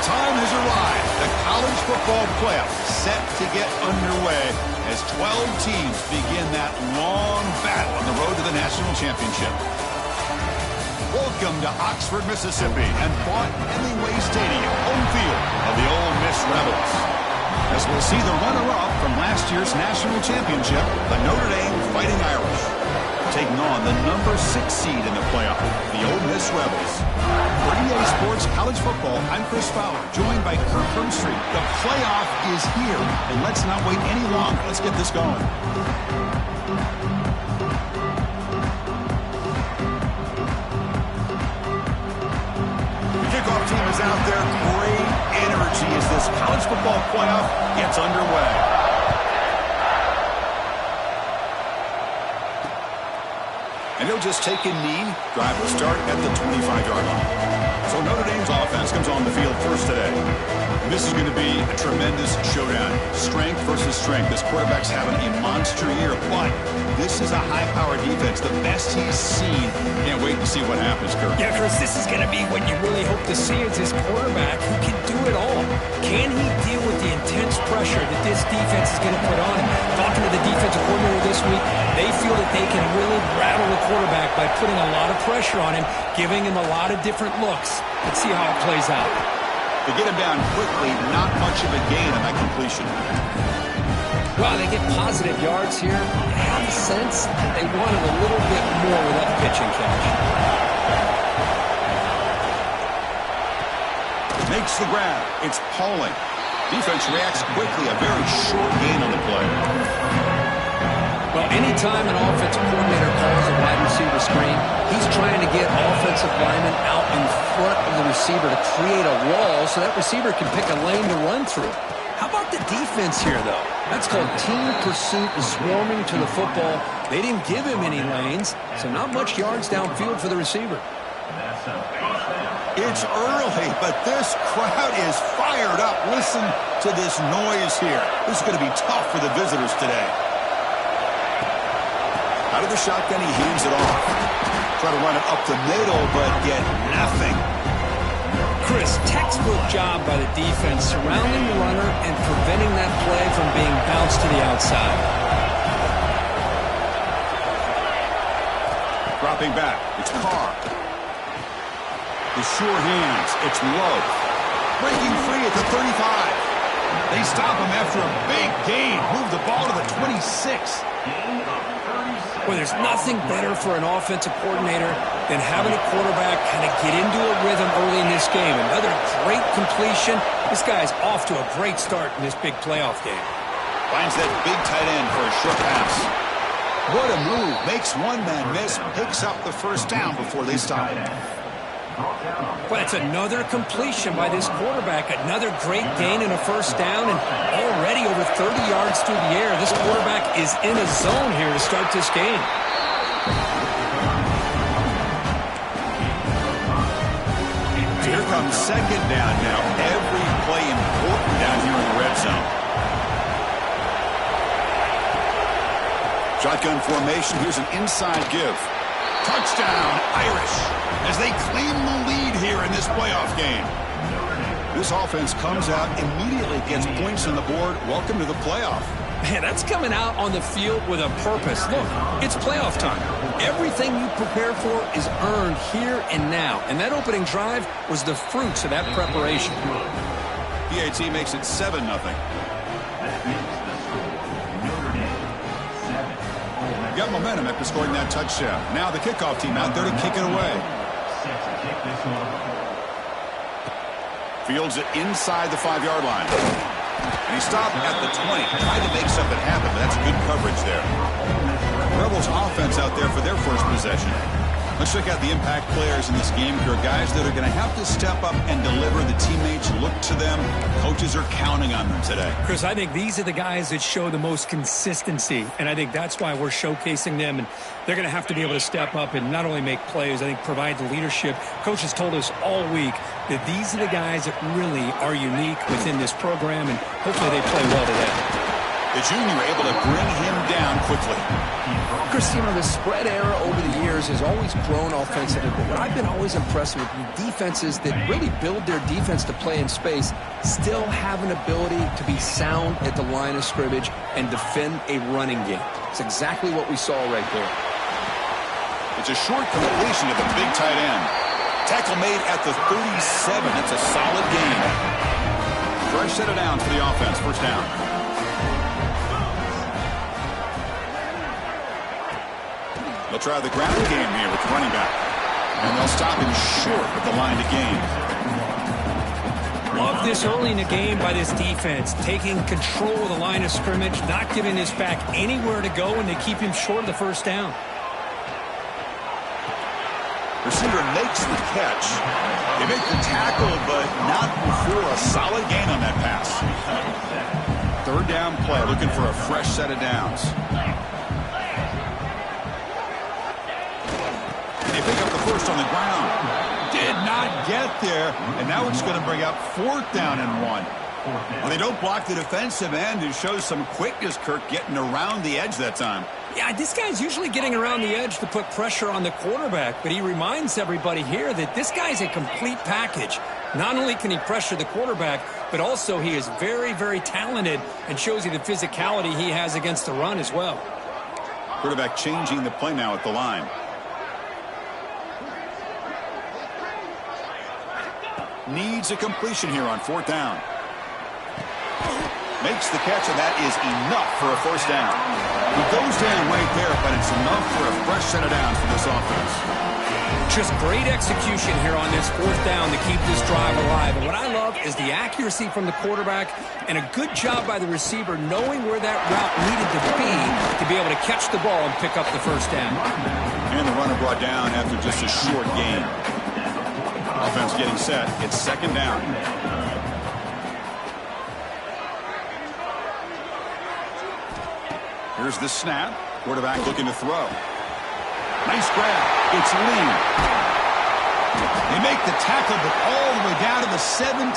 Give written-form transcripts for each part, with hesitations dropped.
time has arrived. The college football playoff set to get underway as 12 teams begin that long battle on the road to the national championship. Welcome to Oxford, Mississippi, and Vaught-Hemingway Stadium, home field of the Ole Miss Rebels. As we'll see the runner-up from last year's national championship, the Notre Dame Fighting Irish, taking on the number 6 seed in the playoff, the Ole Miss Rebels. For EA Sports College Football, I'm Chris Fowler, joined by Kirk Broomstreet. The playoff is here, and let's not wait any longer. Let's get this going. Kickoff team is out there. Great energy as this college football playoff gets underway. And he'll just take a knee. Drive will start at the 25-yard line. So Notre Dame's offense comes on the field first today. And this is going to be a tremendous showdown. Strength versus strength. This quarterback's having a monster year, but this is a high-powered defense, the best he's seen. Can't wait to see what happens, Kirk. Yeah, Chris, this is going to be what you really hope to see is this quarterback who can do it all. Can he deal with the intense pressure that this defense is going to put on him? Talking to the defensive coordinator this week, they feel that they can really rattle the quarterback by putting a lot of pressure on him, giving him a lot of different looks. Let's see how it plays out. To get him down quickly, not much of a gain on that completion. Well, they get positive yards here. I have a sense that they wanted a little bit more with that pitch and catch. Makes the grab. It's Pauling. Defense reacts quickly. A very short gain on the play. Well, anytime an offensive coordinator calls a wide receiver screen, he's trying to get offensive linemen out in front of the receiver to create a wall so that receiver can pick a lane to run through. How about the defense here, though? That's called team pursuit and swarming to the football. They didn't give him any lanes, so not much yards downfield for the receiver. It's early, but this crowd is fired up. Listen to this noise here. This is going to be tough for the visitors today. Out of the shotgun, he hands it off. Try to run it up the middle, but get nothing. Chris, textbook job by the defense surrounding the runner and preventing that play from being bounced to the outside. Dropping back, it's Carr. The sure hands, it's Lowe. Breaking free at the 35. They stop him after a big gain. Move the ball to the 26. Well, there's nothing better for an offensive coordinator than having a quarterback kind of get into a rhythm early in this game. Another great completion. This guy's off to a great start in this big playoff game. Finds that big tight end for a short pass. What a move. Makes one man miss. Picks up the first down before they stop. Well, it's another completion by this quarterback. Another great gain and a first down, and already over 30 yards through the air. This quarterback is in a zone here to start this game. So here comes second down now. Every play important down here in the red zone. Shotgun formation. Here's an inside give. Touchdown, Irish, as they claim the lead here in this playoff game. This offense comes out, immediately gets points on the board. Welcome to the playoff. Man, that's coming out on the field with a purpose. Look, it's playoff time. Everything you prepare for is earned here and now. And that opening drive was the fruits of that preparation. PAT makes it 7-0. Got momentum after scoring that touchdown. Now the kickoff team out there to kick it away. Fields it inside the 5-yard line. And he stopped at the 20. Tried to make something happen, but that's good coverage there. Rebels offense out there for their first possession. Let's check out the impact players in this game. There are guys that are going to have to step up and deliver. The teammates look to them. Coaches are counting on them today. Chris, I think these are the guys that show the most consistency, and I think that's why we're showcasing them. And they're going to have to be able to step up and not only make plays, I think provide the leadership. Coaches told us all week that these are the guys that really are unique within this program, and hopefully they play well today. The junior able to bring him down quickly. Chris, you know, the spread era over the years has always grown offensively, but what I've been always impressed with defenses that really build their defense to play in space still have an ability to be sound at the line of scrimmage and defend a running game. It's exactly what we saw right there. It's a short completion to the big tight end. Tackle made at the 37. It's a solid gain. Fresh set of downs for the offense. First down. They'll try the ground game here with the running back. And they'll stop him short at the line to gain. Love this early in the game by this defense. Taking control of the line of scrimmage, not giving this back anywhere to go, and they keep him short of the first down. Receiver makes the catch. They make the tackle, but not before a solid gain on that pass. Third down play, looking for a fresh set of downs. They pick up the first on the ground. Did not get there, and now it's going to bring up fourth down and 1. Well, they don't block the defensive end. It shows some quickness, Kirk, getting around the edge that time. Yeah, this guy's usually getting around the edge to put pressure on the quarterback, but he reminds everybody here that this guy's a complete package. Not only can he pressure the quarterback, but also he is very, very talented and shows you the physicality he has against the run as well. Quarterback changing the play now at the line. Needs a completion here on fourth down. Makes the catch, and that is enough for a first down. He goes down right there, but it's enough for a fresh set of downs for this offense. Just great execution here on this fourth down to keep this drive alive. And what I love is the accuracy from the quarterback and a good job by the receiver knowing where that route needed to be able to catch the ball and pick up the first down. And the runner brought down after just a short gain. Offense getting set. It's second down. Here's the snap. Quarterback looking to throw. Nice grab. It's Lee. They make the tackle, but all the way down to the 17.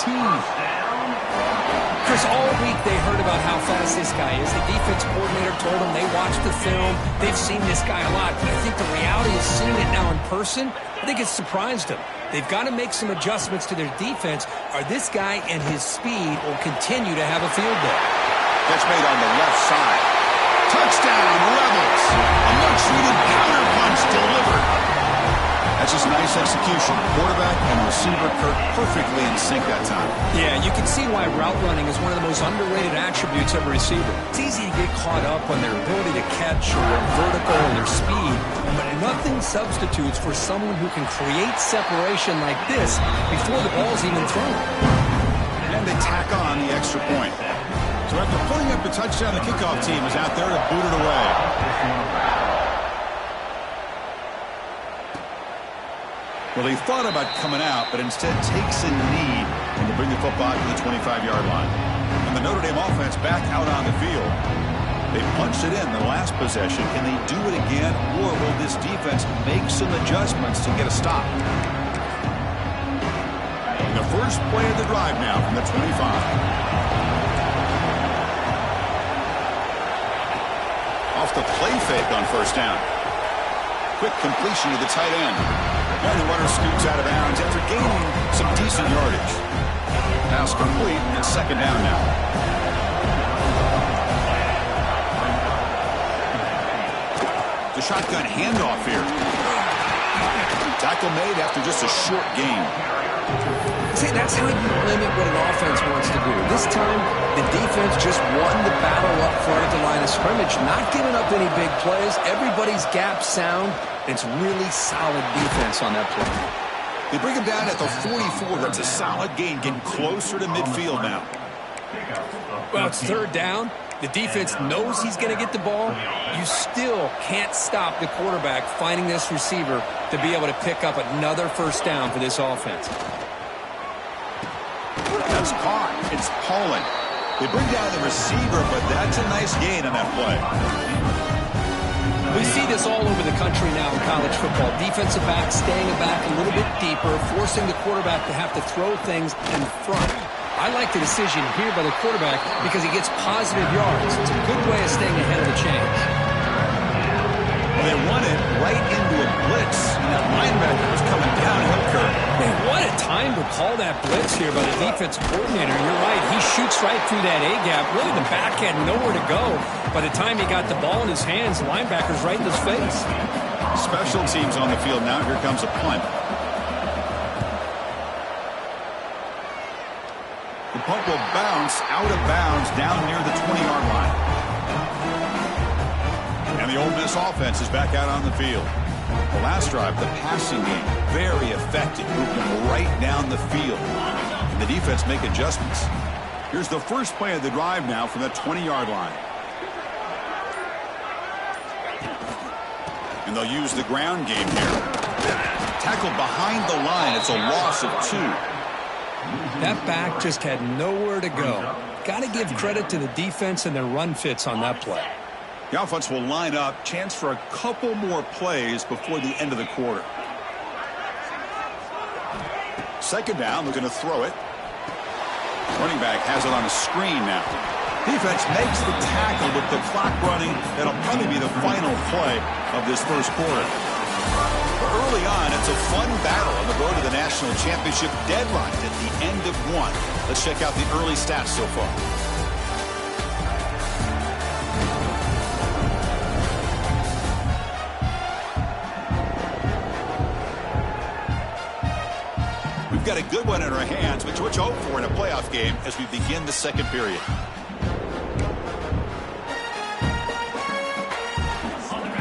Chris, all week they heard about how fast this guy is. The defense coordinator told them they watched the film. They've seen this guy a lot. But I think the reality is seeing it now in person, I think it's surprised them. They've got to make some adjustments to their defense, or this guy and his speed will continue to have a field day. Catch made on the left side. Touchdown, Rebels. A much-needed counterpunch delivered. That's just nice execution. Quarterback and receiver Kirk perfectly in sync that time. Yeah, you can see why route running is one of the most underrated attributes of a receiver. It's easy to get caught up on their ability to catch or their vertical or their speed, but nothing substitutes for someone who can create separation like this before the ball's even thrown. And they tack on the extra point. So after putting up a touchdown, the kickoff team is out there to boot it away. Well, he thought about coming out, but instead takes a knee and will bring the football to the 25-yard line. And the Notre Dame offense back out on the field. They punched it in the last possession. Can they do it again, or will this defense make some adjustments to get a stop? And the first play of the drive now from the 25. Off the play fake on first down. Quick completion to the tight end. And the runner scoots out of bounds after gaining some decent yardage. Pass complete, and second down now. The shotgun handoff here. Tackle made after just a short gain. See, that's how you limit what an offense wants to do. This time, the defense just won the battle up front at the line of scrimmage, not giving up any big plays. Everybody's gap sound. It's really solid defense on that play. They bring him down at the 44. That's a solid gain, getting closer to midfield now. Well, it's third down. The defense knows he's going to get the ball. You still can't stop the quarterback finding this receiver to be able to pick up another first down for this offense. That's caught. It's Pauling. They bring down the receiver, but that's a nice gain on that play. We see this all over the country now in college football. Defensive backs staying back a little bit deeper, forcing the quarterback to have to throw things in front. I like the decision here by the quarterback because he gets positive yards. It's a good way of staying ahead of the change. Well, they won it right into a blitz, and that linebacker was coming downhill curve. Man, what a time to call that blitz here by the defense coordinator. You're right. He shoots right through that A-gap. Really, the back had nowhere to go. By the time he got the ball in his hands, the linebacker's right in his face. Special teams on the field now. Here comes a punt. The punt will bounce out of bounds down near the 20-yard line. And the Ole Miss offense is back out on the field. The last drive, the passing game, very effective, moving them right down the field. And the defense make adjustments. Here's the first play of the drive now from the 20-yard line. And they'll use the ground game here. Tackled behind the line. It's a loss of 2. That back just had nowhere to go. Got to give credit to the defense and their run fits on that play. The offense will line up. Chance for a couple more plays before the end of the quarter. Second down, looking to throw it. Running back has it on a screen now. Defense makes the tackle with the clock running. That'll probably be the final play of this first quarter. But early on, it's a fun battle on the road to the national championship, deadlocked at the end of 1. Let's check out the early stats so far. We've got a good one in our hands, which we'll hope for in a playoff game as we begin the second period.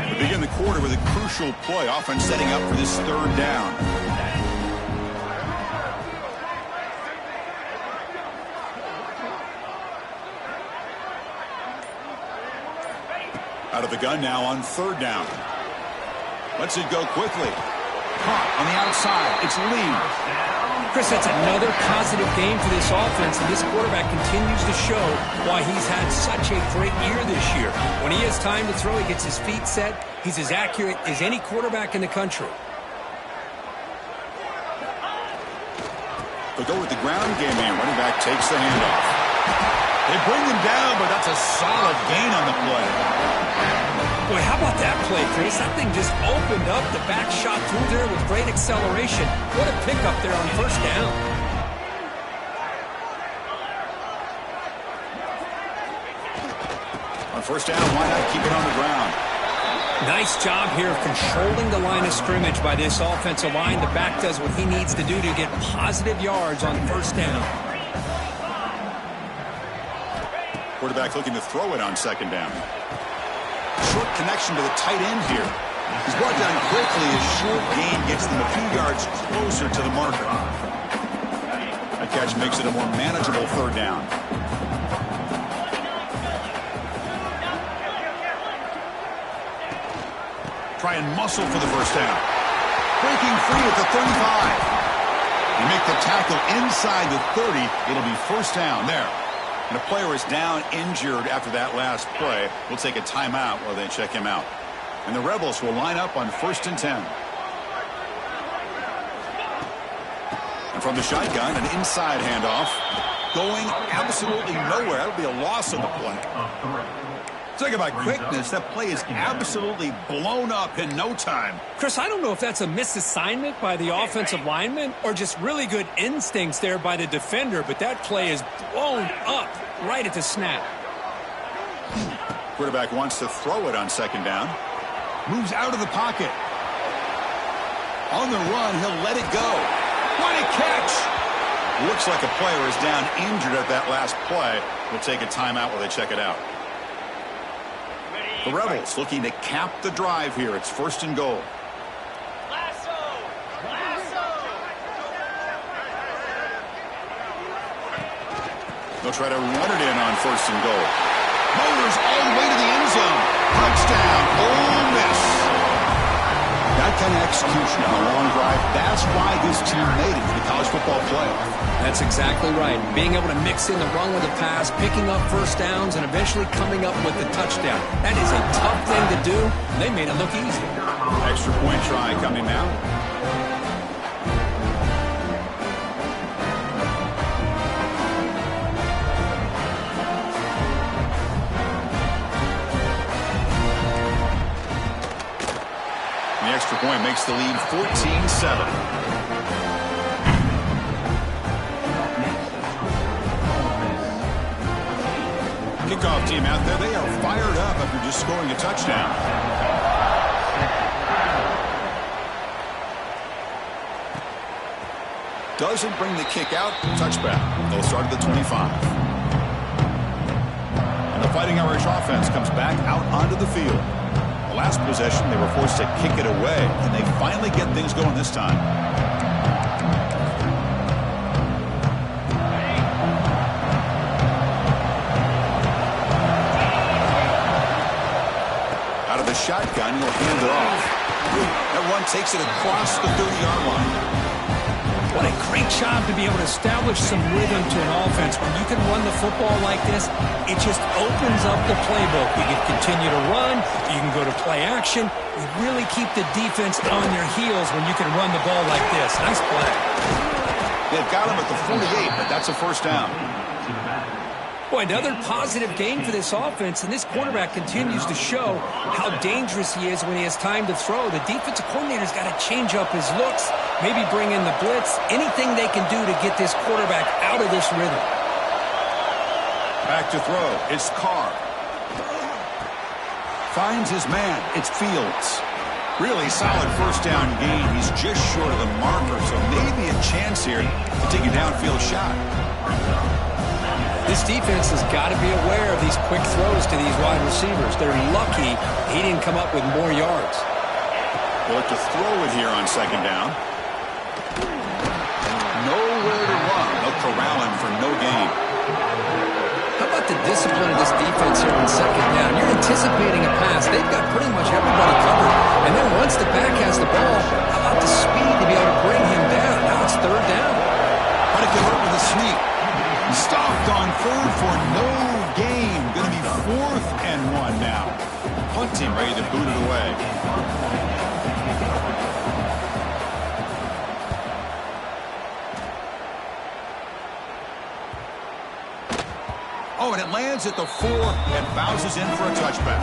We begin the quarter with a crucial play, often setting up for this third down. Out of the gun now on third down. Lets it go quickly. Caught on the outside. It's Lee. Chris, that's another positive game for this offense, and this quarterback continues to show why he's had such a great year this year. When he has time to throw, he gets his feet set. He's as accurate as any quarterback in the country. They'll go with the ground game here. Running back takes the handoff. They bring him down, but that's a solid gain on the play. Boy, how about that play, Chris? That thing just opened up. The back shot through there with great acceleration. What a pickup there on first down. On first down, why not keep it on the ground? Nice job here of controlling the line of scrimmage by this offensive line. The back does what he needs to do to get positive yards on first down. Quarterback looking to throw it on second down. Short connection to the tight end here. He's brought down quickly. His short gain gets them a few yards closer to the marker. That catch makes it a more manageable third down. Try and muscle for the first down. Breaking free at the 35. You make the tackle inside the 30. It'll be first down there. And the player is down injured after that last play. We'll take a timeout while they check him out. And the Rebels will line up on 1st and 10. And from the shotgun, an inside handoff. Going absolutely nowhere. That'll be a loss on the play. Talk about quickness. That play is absolutely blown up in no time. Chris, I don't know if that's a misassignment by the offensive lineman or just really good instincts there by the defender, but that play is blown up right at the snap. Quarterback wants to throw it on second down. Moves out of the pocket. On the run, he'll let it go. What a catch! Looks like a player is down injured at that last play. We'll take a timeout while they check it out. The Rebels looking to cap the drive here. It's 1st and goal. They'll try to run it in on 1st and goal. Motors all the way to the end zone. Touchdown, Ole Miss. That kind of execution on a long drive, that's why this team made it to the college football playoff. That's exactly right. Being able to mix in the run with the pass, picking up first downs, and eventually coming up with the touchdown. That is a tough thing to do. They made it look easy. Extra point try coming now. takes the lead 14-7. Kickoff team out there. They are fired up after just scoring a touchdown. Doesn't bring the kick out. Touchback. They'll start at the 25. And the Fighting Irish offense comes back out onto the field. The last possession, they were forced to kick it away, and they finally get things going this time. Out of the shotgun, he'll hand it off. That run takes it across the 30-yard line. What a great job to be able to establish some rhythm to an offense. When you can run the football like this, it just opens up the playbook. You can continue to run. You can go to play action. You really keep the defense on their heels when you can run the ball like this. Nice play. They've got him at the 48, but that's a first down. Boy, another positive game for this offense, and this quarterback continues to show how dangerous he is when he has time to throw. The defensive coordinator's got to change up his looks, maybe bring in the blitz, anything they can do to get this quarterback out of this rhythm. Back to throw. It's Carr. Finds his man. It's Fields. Really solid first down gain. He's just short of the marker, so maybe a chance here to take a downfield shot. This defense has got to be aware of these quick throws to these wide receivers. They're lucky he didn't come up with more yards. They'll look to throw it here on second down. Nowhere to run. They'll corral him for no gain. How about the discipline of this defense here on second down? You're anticipating a pass. They've got pretty much everybody covered. And then once the back has the ball, how about the speed to be able to bring him down? Now it's third down. Try to get hurt with a sneak. Stopped on third for no gain. Going to be 4th and 1 now. Punt team ready to boot it away. Oh, and it lands at the 4 and bounces in for a touchback.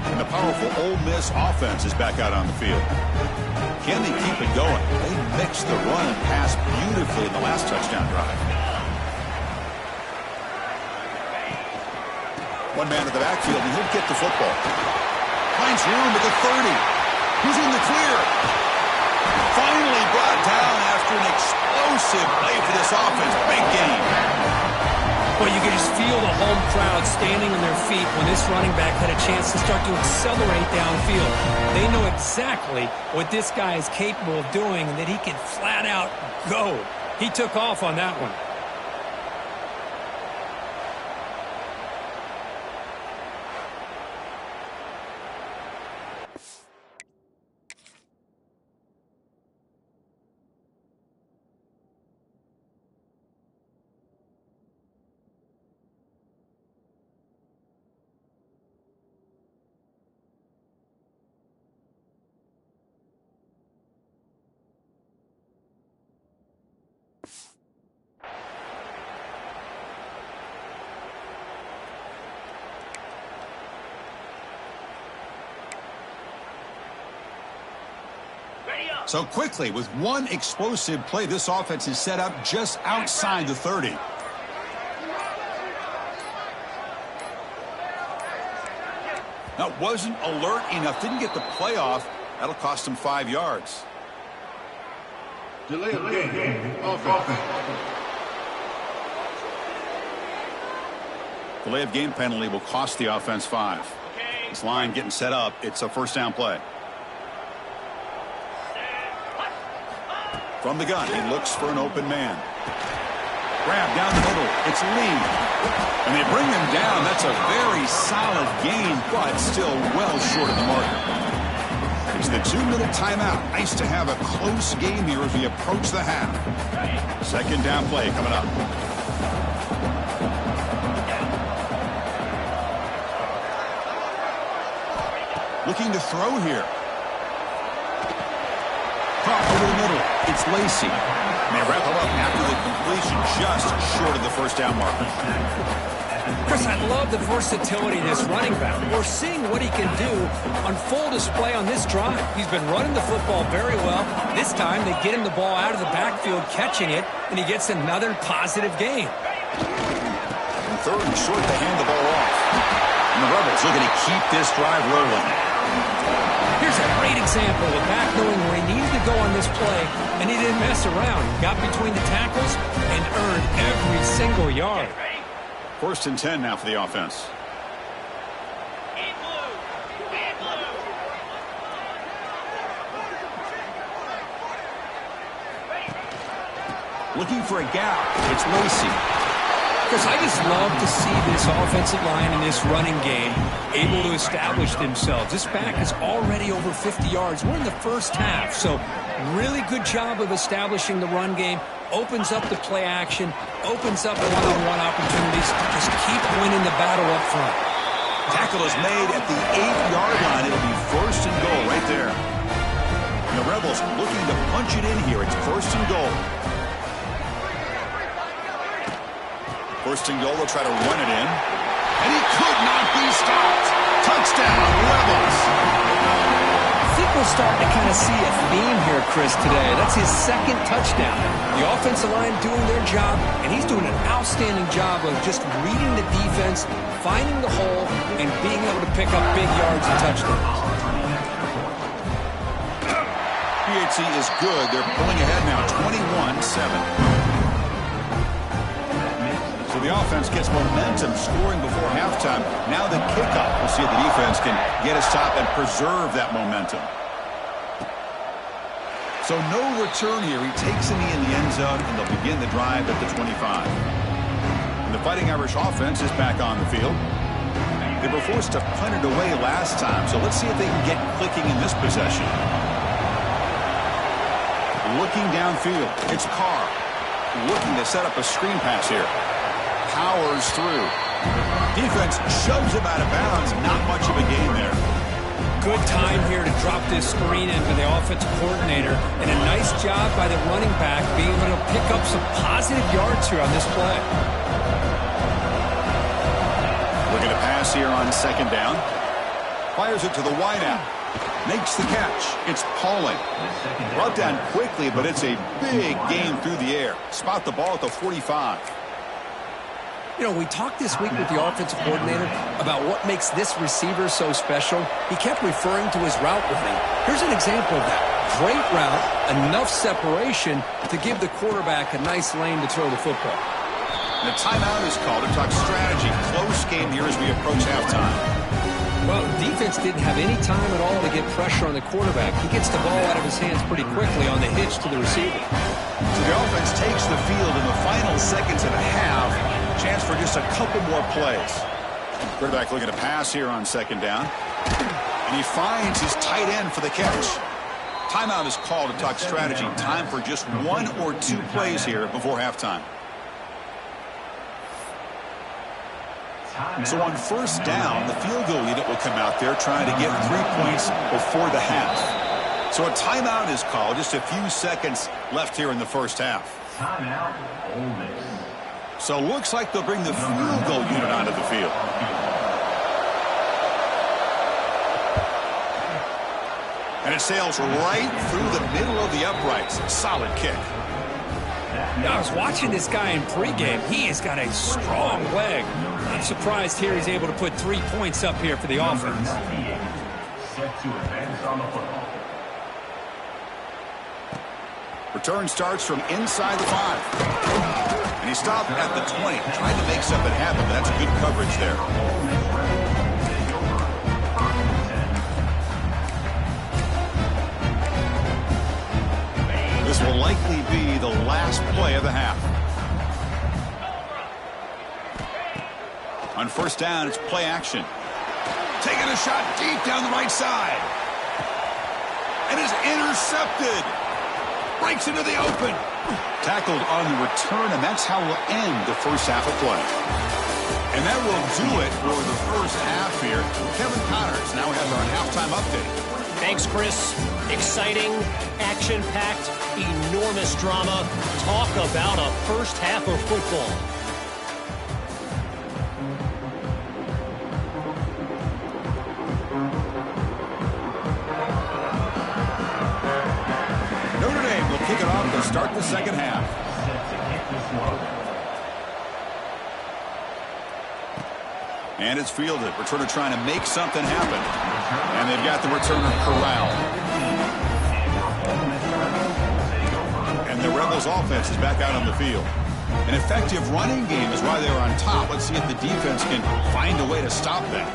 And the powerful Ole Miss offense is back out on the field. Can they keep it going? They mixed the run and pass beautifully in the last touchdown drive. One man in the backfield, and he'll get the football. Finds room at the 30. Who's in the clear? Finally brought down after an explosive play for this offense. Big game. Well, you can just feel the home crowd standing on their feet when this running back had a chance to start to accelerate downfield. They know exactly what this guy is capable of doing and that he can flat out go. He took off on that one. So quickly, with one explosive play, this offense is set up just outside the 30. That wasn't alert enough. Didn't get the play off. That'll cost him 5 yards. Delay of game. Offense. Delay of game penalty will cost the offense 5. This line getting set up. It's a first down play. From the gun, he looks for an open man. Grab down the middle. It's Lee. And they bring him down. That's a very solid gain, but still well short of the marker. It's the 2-minute timeout. Nice to have a close game here as we approach the half. Second down play coming up. Looking to throw here. Caught over the middle. It's Lacy. And they wrap him up after the completion just short of the first down marker. Chris, I love the versatility of this running back. We're seeing what he can do on full display on this drive. He's been running the football very well. This time, they get him the ball out of the backfield, catching it, and he gets another positive gain. Third and short, they hand the ball off. And the Rebels looking to keep this drive rolling. Here's a great example of back knowing where he needed to go on this play, and he didn't mess around. Got between the tackles and earned every single yard. 1st and 10 now for the offense. Looking for a gap. It's Lacy. Chris, I just love to see this offensive line in this running game able to establish themselves. This back is already over 50 yards. We're in the first half, so really good job of establishing the run game. Opens up the play action, opens up one-on-one opportunities. Just keep winning the battle up front. Tackle is made at the 8-yard line. It'll be 1st and goal right there. And the Rebels looking to punch it in here. It's 1st and goal. 1st and goal, they'll try to run it in. And he could not be stopped. Touchdown, Rebels. I think we're starting to kind of see a theme here, Chris, today. That's his 2nd touchdown. The offensive line doing their job, and he's doing an outstanding job of just reading the defense, finding the hole, and being able to pick up big yards and touchdowns. PHC is good. They're pulling ahead now, 21-7. So the offense gets momentum, scoring before halftime. Now the kickoff. We'll see if the defense can get a stop and preserve that momentum. So no return here. He takes a knee in the end zone, and they'll begin the drive at the 25. And the Fighting Irish offense is back on the field. They were forced to punt it away last time, so let's see if they can get clicking in this possession. Looking downfield, it's Carr. Looking to set up a screen pass here. Powers through. Defense shoves him out of bounds. Not much of a gain there. Good time here to drop this screen in for the offensive coordinator. And a nice job by the running back being able to pick up some positive yards here on this play. Looking to pass here on 2nd down. Fires it to the wideout. Makes the catch. It's Pauling. Brought down quickly, but it's a big gain through the air. Spot the ball at the 45. You know, we talked this week with the offensive coordinator about what makes this receiver so special. He kept referring to his route running. Here's an example of that. Great route, enough separation to give the quarterback a nice lane to throw the football. And the timeout is called to talk strategy. Close game here as we approach halftime. Well, defense didn't have any time at all to get pressure on the quarterback. He gets the ball out of his hands pretty quickly on the hitch to the receiver. So the offense takes the field in the final seconds of the half. Chance for just a couple more plays. Quarterback looking to pass here on 2nd down. And he finds his tight end for the catch. Timeout is called to talk strategy. Time for just 1 or 2 plays here before halftime. So on 1st down, the field goal unit will come out there trying to get 3 points before the half. So a timeout is called. Just a few seconds left here in the first half. Timeout, Ole Miss. So looks like they'll bring the field goal unit onto the field. And it sails right through the middle of the uprights. Solid kick. I was watching this guy in pregame. He has got a strong leg. I'm surprised here he's able to put 3 points up here for the offense. Set to advance on the football. Return starts from inside the 5. And he stopped at the 20, trying to make something happen, but that's good coverage there. This will likely be the last play of the half. On 1st down, it's play action. Taking a shot deep down the right side. And is intercepted. Breaks into the open. Tackled on the return, and that's how we'll end the first half of play. And that will do it for the first half here. Kevin Connors now has our halftime update. Thanks, Chris. Exciting, action-packed, enormous drama. Talk about a first half of football. start the second half. And it's fielded. Returner trying to make something happen. And they've got the returner corralled. And the Rebels offense is back out on the field. An effective running game is why they were on top. Let's see if the defense can find a way to stop them.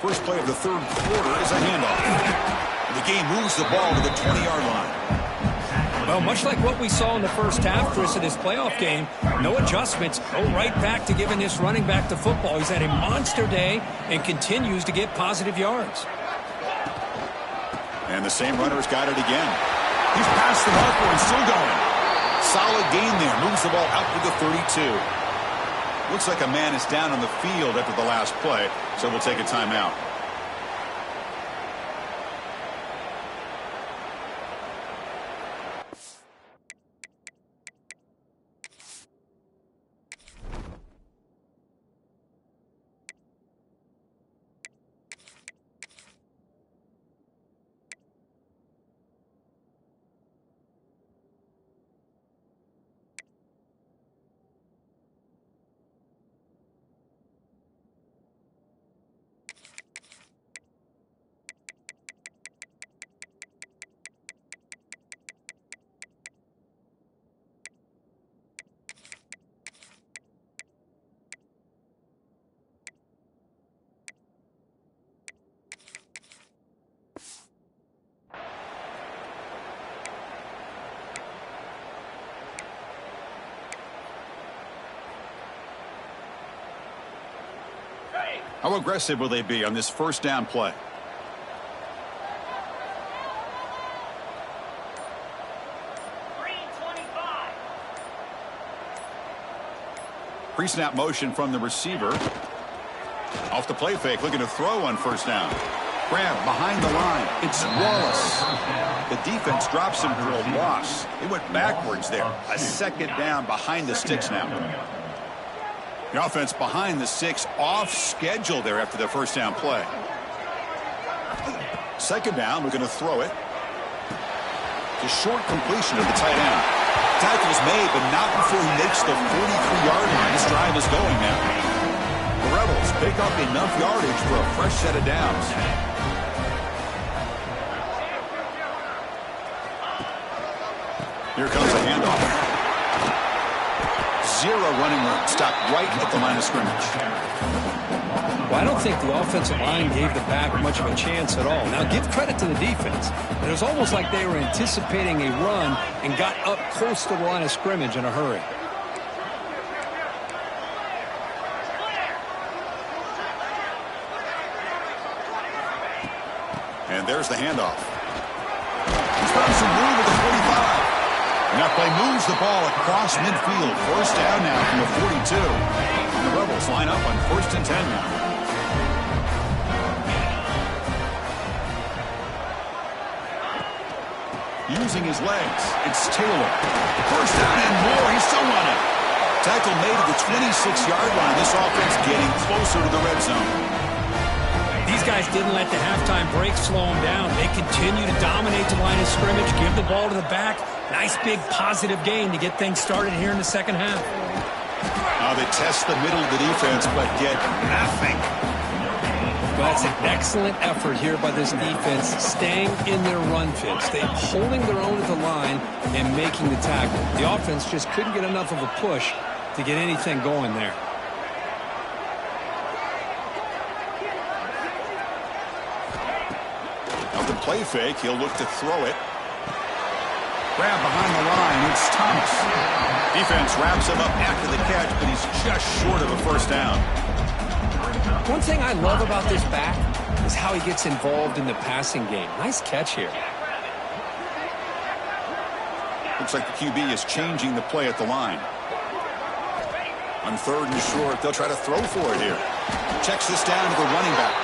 First play of the third quarter is a handoff. And the game moves the ball to the 20-yard line. Well, much like what we saw in the first half, Chris, of this playoff game, no adjustments, go right back to giving this running back the football. He's had a monster day and continues to get positive yards. And the same runner's got it again. He's past the marker and still going. Solid gain there. Moves the ball out to the 32. Looks like a man is down on the field after the last play, so we'll take a timeout. How aggressive will they be on this first down play? Pre-snap motion from the receiver. Off the play fake, looking to throw on first down. Grab behind the line. It's Wallace. The defense drops him for a loss. They went backwards there. A second down behind the sticks now. The offense behind the sticks, off schedule there after the first down play. Second down, we're going to throw it. It's a short completion of the tight end. Tackle's made, but not before he makes the 43-yard line. This drive is going now. The Rebels pick up enough yardage for a fresh set of downs. Here comes a handoff. Zero running room. Stopped right at the line of scrimmage. Well, I don't think the offensive line gave the back much of a chance at all. Now, give credit to the defense. It was almost like they were anticipating a run and got up close to the line of scrimmage in a hurry. And there's the handoff. He's found some room at the 45. And that play moves the ball across midfield. First down now from the 42. And the Rebels line up on 1st and 10 now. Using his legs, it's Taylor. First down and more. He's still running. Tackle made at the 26-yard line. This offense getting closer to the red zone. These guys didn't let the halftime break slow them down. They continue to dominate the line of scrimmage, give the ball to the back. Nice big positive gain to get things started here in the second half. Now they test the middle of the defense, but get nothing. Well, that's an excellent effort here by this defense, staying in their run fits. They're holding their own at the line and making the tackle. The offense just couldn't get enough of a push to get anything going there. Now the play fake, he'll look to throw it. Grab behind the line, it's Thomas. Defense wraps him up after the catch, but he's just short of a first down. One thing I love about this back is how he gets involved in the passing game. Nice catch here. Looks like the QB is changing the play at the line. On 3rd and short, they'll try to throw for it here. Checks this down to the running back.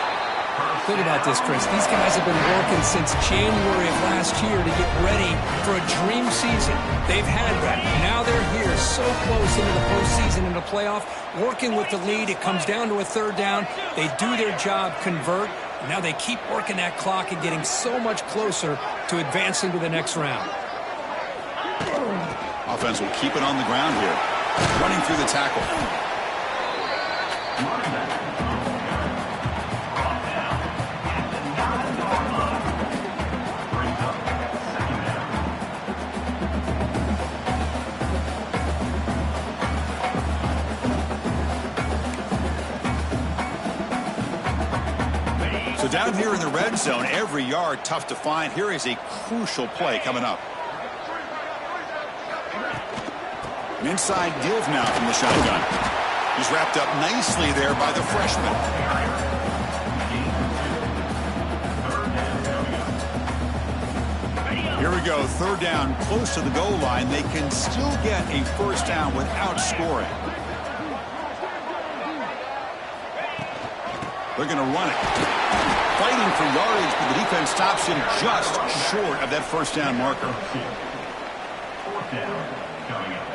Think about this, Chris. These guys have been working since January of last year to get ready for a dream season. They've had that. Now they're here so close into the postseason and the playoff, working with the lead. It comes down to a 3rd down. They do their job, convert, Now they keep working that clock and getting so much closer to advancing to the next round. Offense will keep it on the ground here. Running through the tackle. So down here in the red zone, every yard tough to find. Here is a crucial play coming up. An inside give now from the shotgun. He's wrapped up nicely there by the freshman. Here we go, third down, close to the goal line. They can still get a first down without scoring. They're going to run it. Fighting for yardage, but the defense stops him just short of that first down marker. Fourth down coming up.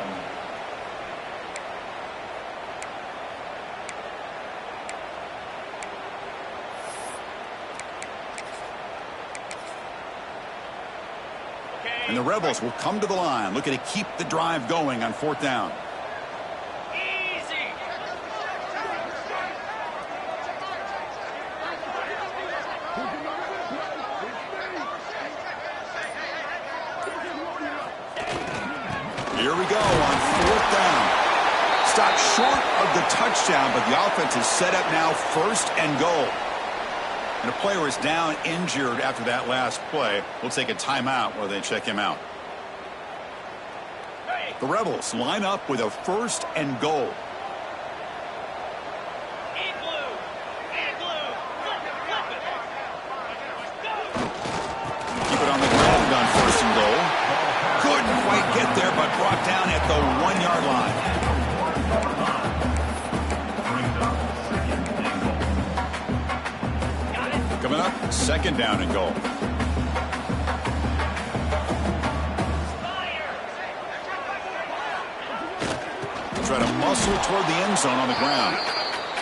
And the Rebels will come to the line, looking to keep the drive going on fourth down. Here we go on fourth down. Stopped short of the touchdown, but the offense is set up now first and goal. And a player is down injured after that last play. We'll take a timeout while they check him out. The Rebels line up with a first and goal. Keep it on the ground on first and goal. Couldn't quite get there, but brought down at the 1 yard line. Coming up, second down and goal. Try to muscle toward the end zone on the ground.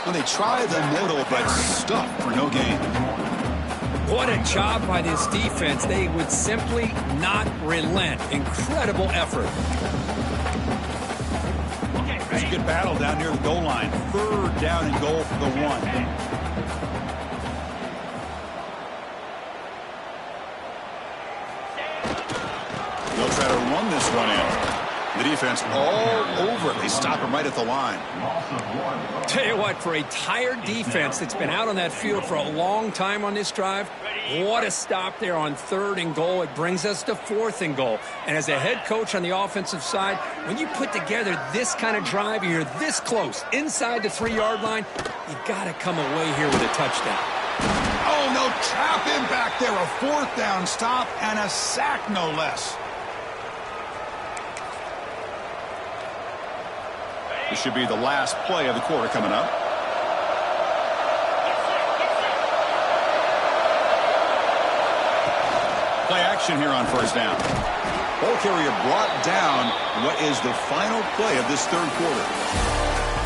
And they try the middle, but stuck for no gain. What a job by this defense. They would simply not relent. Incredible effort. It's a good battle down near the goal line. Third down and goal for the 1. They'll try to run this one in. The defense all over it. They stop him right at the line. Tell you what, for a tired defense that's been out on that field for a long time on this drive, what a stop there on third and goal. It brings us to fourth and goal. And as a head coach on the offensive side, when you put together this kind of drive, you're this close inside the 3 yard line, you got to come away here with a touchdown. Oh, no, trap him back there. A fourth down stop and a sack, no less. This should be the last play of the quarter coming up. Play action here on first down. Ball carrier brought down what is the final play of this third quarter.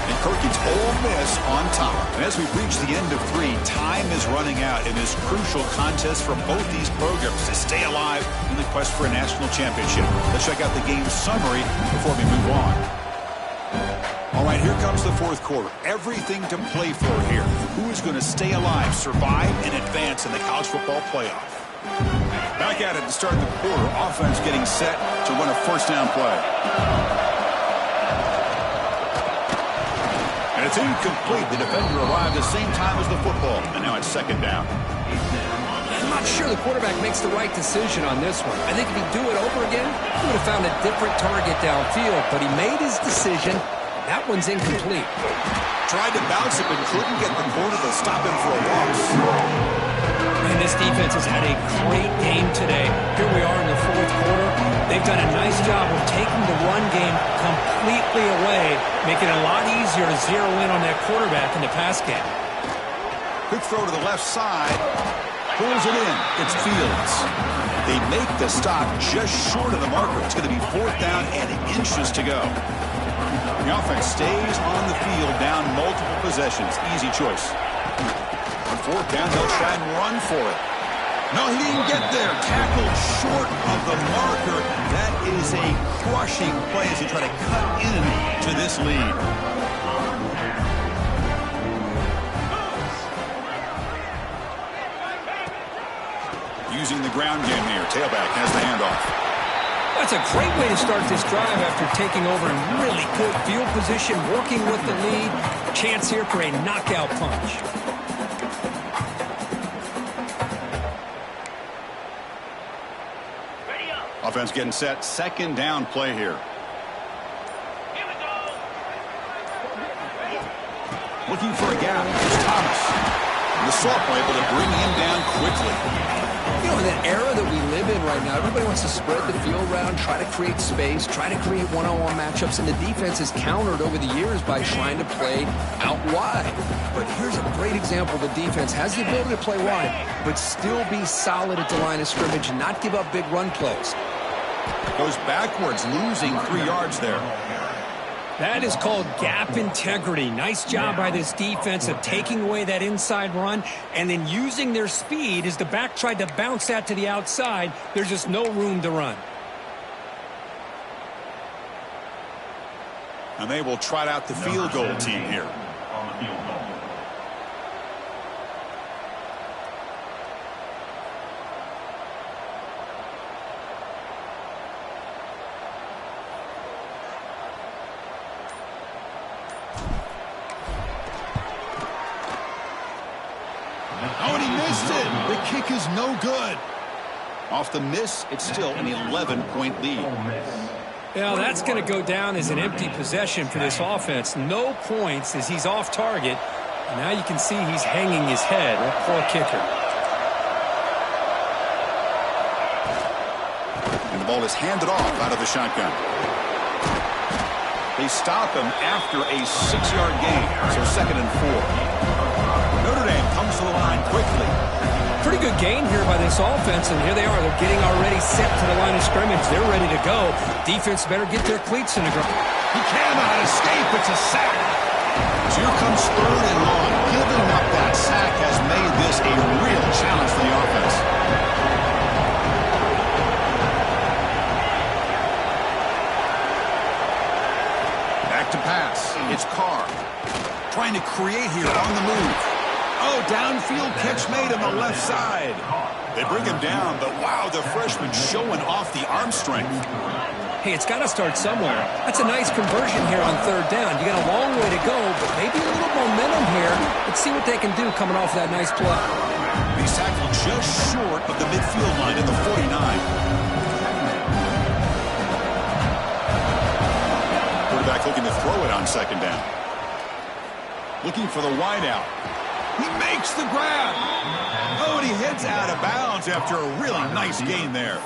And Kirk gets Ole Miss on top. And as we reach the end of 3, time is running out in this crucial contest for both these programs to stay alive in the quest for a national championship. Let's check out the game summary before we move on. All right, here comes the fourth quarter. Everything to play for here. Who is going to stay alive, survive, and advance in the college football playoff? Back at it to start the quarter. Offense getting set to run a first down play. And it's incomplete. The defender arrived the same time as the football. And now it's second down. I'm not sure the quarterback makes the right decision on this one. I think if he'd do it over again, he would have found a different target downfield. But he made his decision. That one's incomplete. Tried to bounce it, but couldn't get the corner to stop him for a loss. And this defense has had a great game today. Here we are in the fourth quarter. They've done a nice job of taking the run game completely away, making it a lot easier to zero in on that quarterback in the pass game. Quick throw to the left side. Pulls it in. It's Fields. They make the stop just short of the marker. It's going to be fourth down and inches to go. The offense stays on the field down multiple possessions. Easy choice. fourth down, they'll try and run for it. No, he didn't get there. Tackled short of the marker. That is a crushing play as he try to cut into this lead. Using the ground game here. Tailback has the handoff. That's a great way to start this drive after taking over in really good field position, working with the lead. Chance here for a knockout punch. Offense getting set. Second down play here. Looking for a gap. It's Thomas. And the sophomore able to bring him down quickly. You know, in that era that we live in right now, everybody wants to spread the field around, try to create space, try to create one-on-one matchups, and the defense has countered over the years by trying to play out wide. But here's a great example. The defense has the ability to play wide, but still be solid at the line of scrimmage and not give up big run plays. Goes backwards, losing 3 yards there. That is called gap integrity. Nice job by this defense of taking away that inside run and then using their speed as the back tried to bounce that to the outside. There's just no room to run. And they will trot out the field goal team here. On the field goal. Oh, and he missed it. The kick is no good. Off the miss, it's still an 11-point lead. Well, that's going to go down as an empty possession for this offense. No points as he's off target. And now you can see he's hanging his head. What a poor kicker. And the ball is handed off out of the shotgun. They stop him after a 6-yard gain, so 2nd and 4. Notre Dame comes to the line quickly. Pretty good gain here by this offense, and here they are. They're getting already set to the line of scrimmage. They're ready to go. Defense better get their cleats in the ground. He cannot escape. It's a sack. So here comes 3rd and long. Giving up that sack has made this a real challenge for the offense. Back to pass. It's Carr. Trying to create here on the move. Oh, downfield catch made on the left side. They bring him down, but wow, the freshman showing off the arm strength. Hey, it's got to start somewhere. That's a nice conversion here on 3rd down. You got a long way to go, but maybe a little momentum here. Let's see what they can do coming off that nice play. He's tackled just short of the midfield line at the 49. Quarterback looking to throw it on 2nd down. Looking for the wideout. He makes the grab. Oh, and he heads out of bounds after a really nice gain there.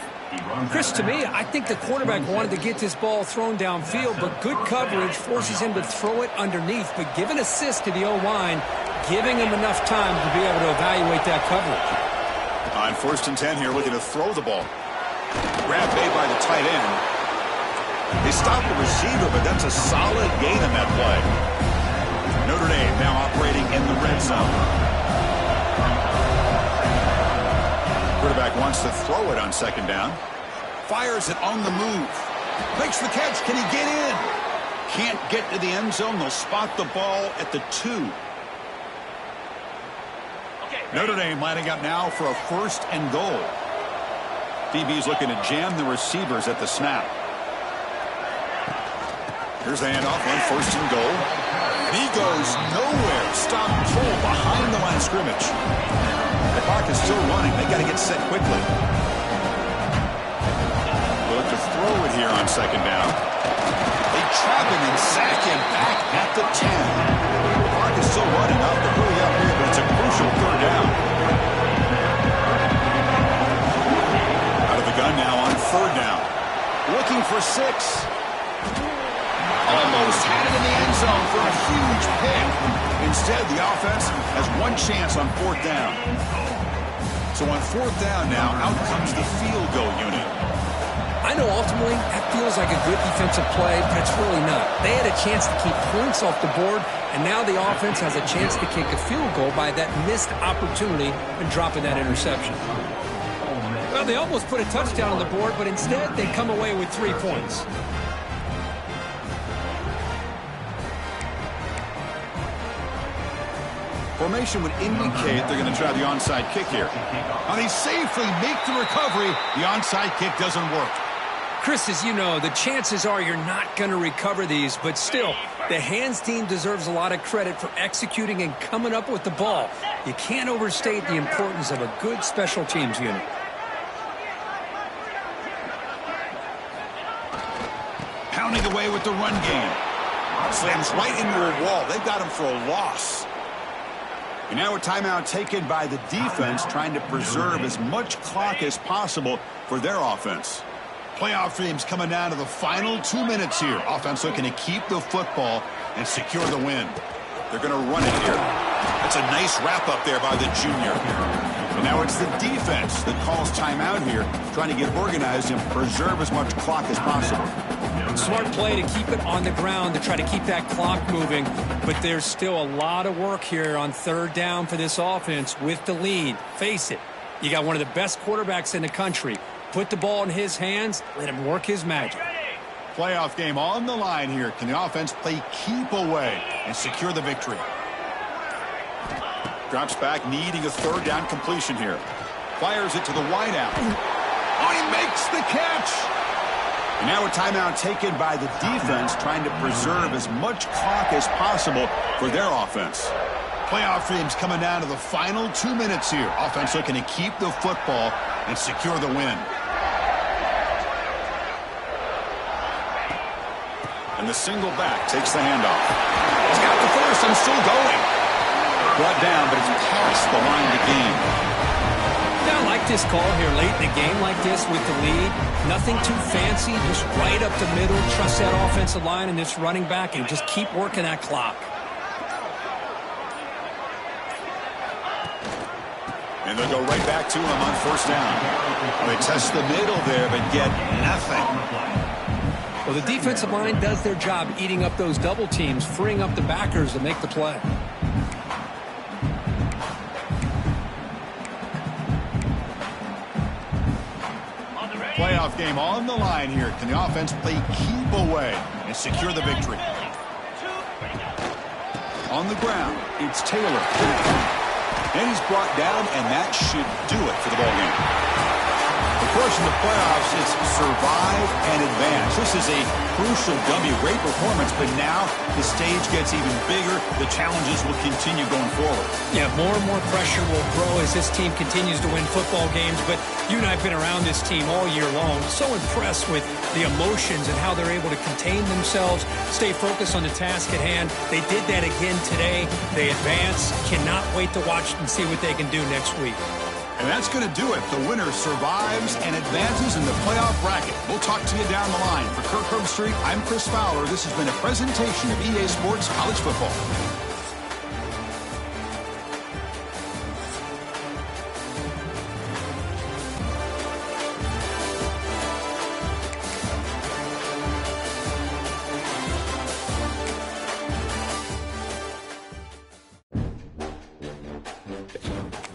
Chris, to me, I think the quarterback wanted to get this ball thrown downfield, but good coverage forces him to throw it underneath. But give an assist to the O-line, giving him enough time to be able to evaluate that coverage. On 1st and 10 here, looking to throw the ball. Grab made by the tight end. They stop the receiver, but that's a solid gain in that play. Notre Dame now operating in the red zone. Quarterback wants to throw it on 2nd down. Fires it on the move. Makes the catch. Can he get in? Can't get to the end zone. They'll spot the ball at the 2. Notre Dame lining up now for a 1st and goal. DB's looking to jam the receivers at the snap. Here's the handoff on 1st and goal. He goes nowhere. Stop pull behind the line of scrimmage. The clock is still running. They got to get set quickly. Look to throw it here on 2nd down. They trap him and sack him back at the 10. The clock is still running up to hurry up here, but it's a crucial 3rd down. Out of the gun now on 3rd down. Looking for 6. Almost had it in the end zone for a huge pick. Instead, the offense has one chance on 4th down. So on 4th down now, out comes the field goal unit. I know ultimately emotionally, that feels like a good defensive play, but it's really not. They had a chance to keep points off the board, and now the offense has a chance to kick a field goal by that missed opportunity and dropping that interception. Well, they almost put a touchdown on the board, but instead they come away with 3 points. Formation would indicate they're going to try the onside kick here. Now they safely make the recovery. The onside kick doesn't work. Chris, as you know, the chances are you're not going to recover these, but still, the hands team deserves a lot of credit for executing and coming up with the ball. You can't overstate the importance of a good special teams unit. Pounding away with the run game. Slams right into a wall. They've got him for a loss. And now a timeout taken by the defense, trying to preserve as much clock as possible for their offense. Playoff dreams coming down to the final 2 minutes here. Offense looking to keep the football and secure the win. They're going to run it here. That's a nice wrap up there by the junior. And now it's the defense that calls timeout here, trying to get organized and preserve as much clock as possible. Smart play to keep it on the ground to try to keep that clock moving, but there's still a lot of work here on 3rd down for this offense with the lead. Face it, you got one of the best quarterbacks in the country. Put the ball in his hands, let him work his magic. Playoff game on the line here. Can the offense play keep away and secure the victory? Drops back, needing a 3rd down completion here. Fires it to the wideout. Oh, he makes the catch! And now a timeout taken by the defense, trying to preserve as much clock as possible for their offense. Playoff dreams coming down to the final 2 minutes here. Offense looking to keep the football and secure the win. And the single back takes the handoff. He's got the first and still going. Brought down, but it's past the line to gain. Yeah, I like this call here late in the game like this with the lead. Nothing too fancy, just right up the middle. Trust that offensive line and this running back and just keep working that clock. And they'll go right back to him on 1st down. They test the middle there, but get nothing. Well, the defensive line does their job eating up those double teams, freeing up the backers to make the play. Playoff game on the line here. Can the offense play keep away and secure the victory? On the ground, it's Taylor. And he's brought down, and that should do it for the ballgame. Of course, in the playoffs, it's survive and advance. This is a crucial W. Great performance, but now the stage gets even bigger. The challenges will continue going forward. Yeah, more and more pressure will grow as this team continues to win football games, but you and I have been around this team all year long. So impressed with the emotions and how they're able to contain themselves, stay focused on the task at hand. They did that again today. They advance. Cannot wait to watch and see what they can do next week. And that's going to do it. The winner survives and advances in the playoff bracket. We'll talk to you down the line. For Kirk Herbstreit, I'm Chris Fowler. This has been a presentation of EA Sports College Football.